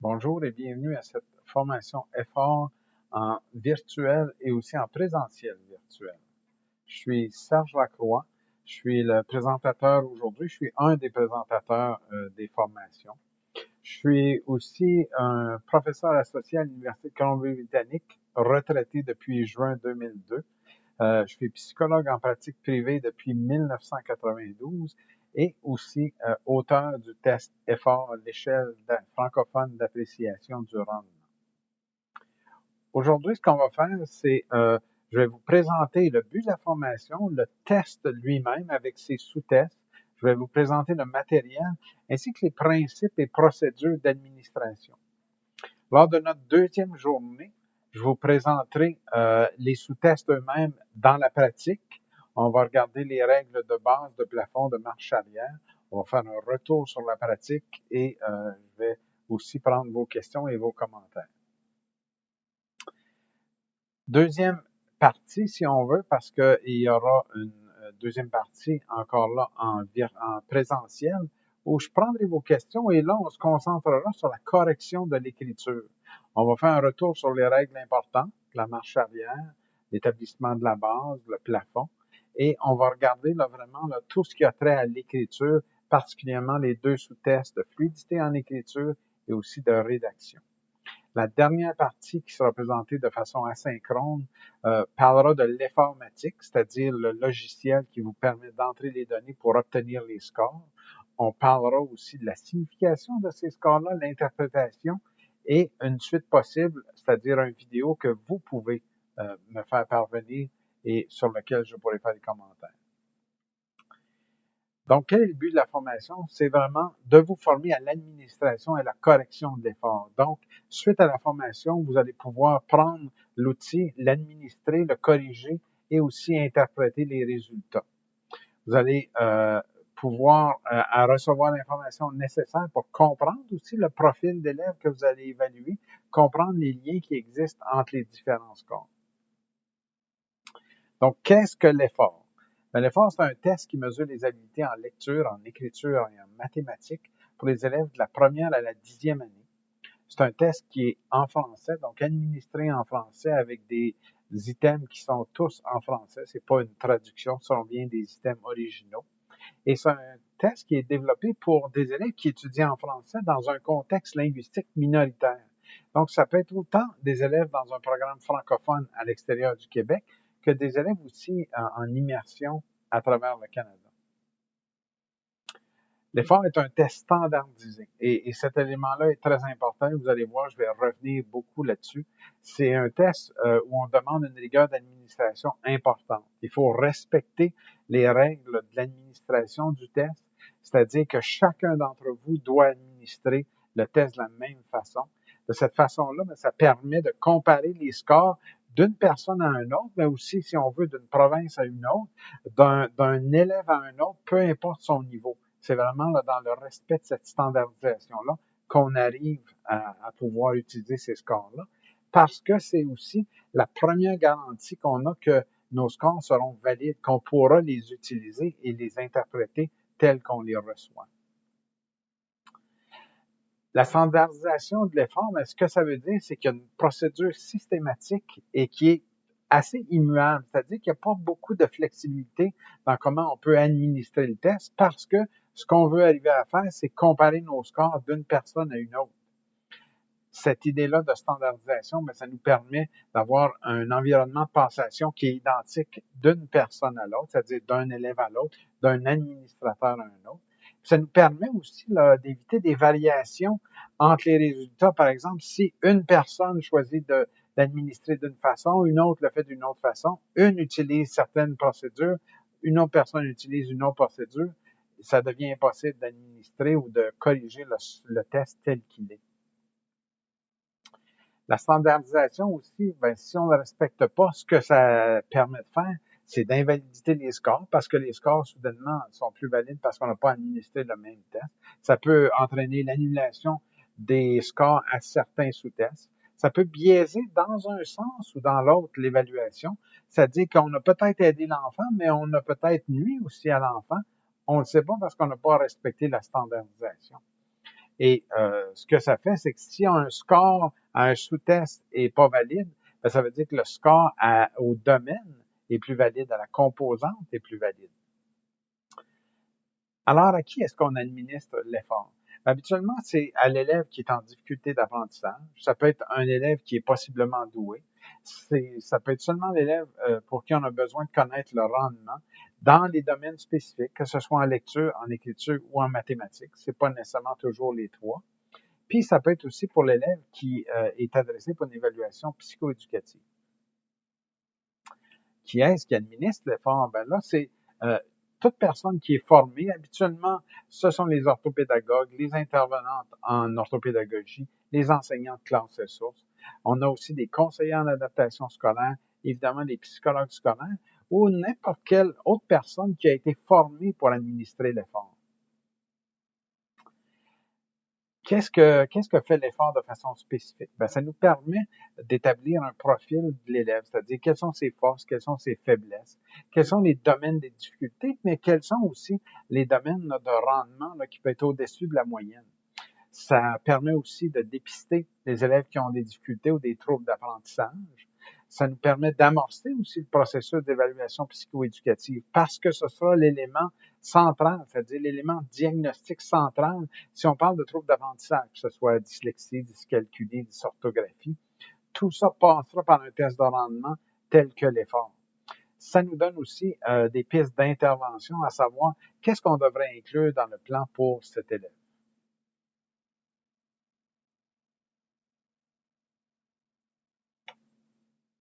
Bonjour et bienvenue à cette formation effort en virtuel et aussi en présentiel virtuel. Je suis Serge Lacroix, je suis le présentateur aujourd'hui, je suis un des présentateurs des formations. Je suis aussi un professeur associé à l'Université de Colombie-Britannique, retraité depuis juin 2002. Je suis psychologue en pratique privée depuis 1992 et aussi auteur du test effort à l'échelle francophone d'appréciation du rendement. Aujourd'hui, ce qu'on va faire, c'est je vais vous présenter le but de la formation, le test lui-même avec ses sous-tests. Je vais vous présenter le matériel ainsi que les principes et procédures d'administration. Lors de notre deuxième journée, je vous présenterai les sous-tests eux-mêmes dans la pratique. On va regarder les règles de base de plafond de marche arrière. On va faire un retour sur la pratique et je vais aussi prendre vos questions et vos commentaires. Deuxième partie, si on veut, parce qu'il y aura une deuxième partie encore là en présentiel, où je prendrai vos questions et là, on se concentrera sur la correction de l'écriture. On va faire un retour sur les règles importantes, la marche arrière, l'établissement de la base, le plafond, et on va regarder là, vraiment là, tout ce qui a trait à l'écriture, particulièrement les deux sous-tests de fluidité en écriture et aussi de rédaction. La dernière partie qui sera présentée de façon asynchrone parlera de l'informatique, c'est-à-dire le logiciel qui vous permet d'entrer les données pour obtenir les scores. On parlera aussi de la signification de ces scores-là, l'interprétation et une suite possible, c'est-à-dire une vidéo que vous pouvez me faire parvenir et sur laquelle je pourrai faire des commentaires. Donc, quel est le but de la formation? C'est vraiment de vous former à l'administration et à la correction de l'effort. Donc, suite à la formation, vous allez pouvoir prendre l'outil, l'administrer, le corriger et aussi interpréter les résultats. Vous allez pouvoir recevoir l'information nécessaire pour comprendre aussi le profil d'élève que vous allez évaluer, comprendre les liens qui existent entre les différents scores. Donc, qu'est-ce que l'effort? L'effort, c'est un test qui mesure les habiletés en lecture, en écriture et en mathématiques pour les élèves de la première à la 10e année. C'est un test qui est en français, donc administré en français avec des items qui sont tous en français. C'est pas une traduction, ce sont bien des items originaux. Et c'est un test qui est développé pour des élèves qui étudient en français dans un contexte linguistique minoritaire. Donc, ça peut être autant des élèves dans un programme francophone à l'extérieur du Québec que des élèves aussi en immersion à travers le Canada. L'effort est un test standardisé et cet élément-là est très important. Vous allez voir, je vais revenir beaucoup là-dessus. C'est un test où on demande une rigueur d'administration importante. Il faut respecter les règles de l'administration du test, c'est-à-dire que chacun d'entre vous doit administrer le test de la même façon. De cette façon-là, ça permet de comparer les scores d'une personne à une autre, mais aussi, si on veut, d'une province à une autre, d'un élève à un autre, peu importe son niveau. C'est vraiment là, dans le respect de cette standardisation-là qu'on arrive à pouvoir utiliser ces scores-là, parce que c'est aussi la première garantie qu'on a que nos scores seront valides, qu'on pourra les utiliser et les interpréter tels qu'on les reçoit. La standardisation de l'effort, ce que ça veut dire, c'est qu'il y a une procédure systématique et qui est assez immuable, c'est-à-dire qu'il n'y a pas beaucoup de flexibilité dans comment on peut administrer le test parce que ce qu'on veut arriver à faire, c'est comparer nos scores d'une personne à une autre. Cette idée-là de standardisation, ça nous permet d'avoir un environnement de passation qui est identique d'une personne à l'autre, c'est-à-dire d'un élève à l'autre, d'un administrateur à un autre. Ça nous permet aussi d'éviter des variations entre les résultats. Par exemple, si une personne choisit d'administrer d'une façon, une autre le fait d'une autre façon, une utilise certaines procédures, une autre personne utilise une autre procédure, ça devient impossible d'administrer ou de corriger le test tel qu'il est. La standardisation aussi, si on ne respecte pas, ce que ça permet de faire, c'est d'invalider les scores parce que les scores, soudainement, sont plus valides parce qu'on n'a pas administré le même test. Ça peut entraîner l'annulation des scores à certains sous-tests. Ça peut biaiser dans un sens ou dans l'autre l'évaluation. C'est-à-dire qu'on a peut-être aidé l'enfant, mais on a peut-être nuit aussi à l'enfant. On ne le sait pas parce qu'on n'a pas respecté la standardisation. Et ce que ça fait, c'est que si un score à un sous-test est pas valide, ben, ça veut dire que le score au domaine est plus valide, à la composante est plus valide. Alors, à qui est-ce qu'on administre l'effort? Habituellement, c'est à l'élève qui est en difficulté d'apprentissage. Ça peut être un élève qui est possiblement doué. Ça peut être seulement l'élève pour qui on a besoin de connaître le rendement dans les domaines spécifiques, que ce soit en lecture, en écriture ou en mathématiques. C'est pas nécessairement toujours les trois. Puis, ça peut être aussi pour l'élève qui est adressé pour une évaluation psychoéducative. Qui est-ce qui administre l'effort? Ben là, c'est toute personne qui est formée. Habituellement, ce sont les orthopédagogues, les intervenantes en orthopédagogie, les enseignants de classe ressources. On a aussi des conseillers en adaptation scolaire, évidemment des psychologues scolaires ou n'importe quelle autre personne qui a été formée pour administrer l'effort. Qu'est-ce que fait l'effort de façon spécifique? Ben, ça nous permet d'établir un profil de l'élève, c'est-à-dire quelles sont ses forces, quelles sont ses faiblesses, quels sont les domaines des difficultés, mais quels sont aussi les domaines là, de rendement là, qui peut être au-dessus de la moyenne. Ça permet aussi de dépister les élèves qui ont des difficultés ou des troubles d'apprentissage. Ça nous permet d'amorcer aussi le processus d'évaluation psychoéducative parce que ce sera l'élément central, c'est-à-dire l'élément diagnostic central si on parle de troubles d'apprentissage, que ce soit dyslexie, dyscalculie, dysorthographie. Tout ça passera par un test de rendement tel que l'effort. Ça nous donne aussi des pistes d'intervention, à savoir qu'est-ce qu'on devrait inclure dans le plan pour cet élève.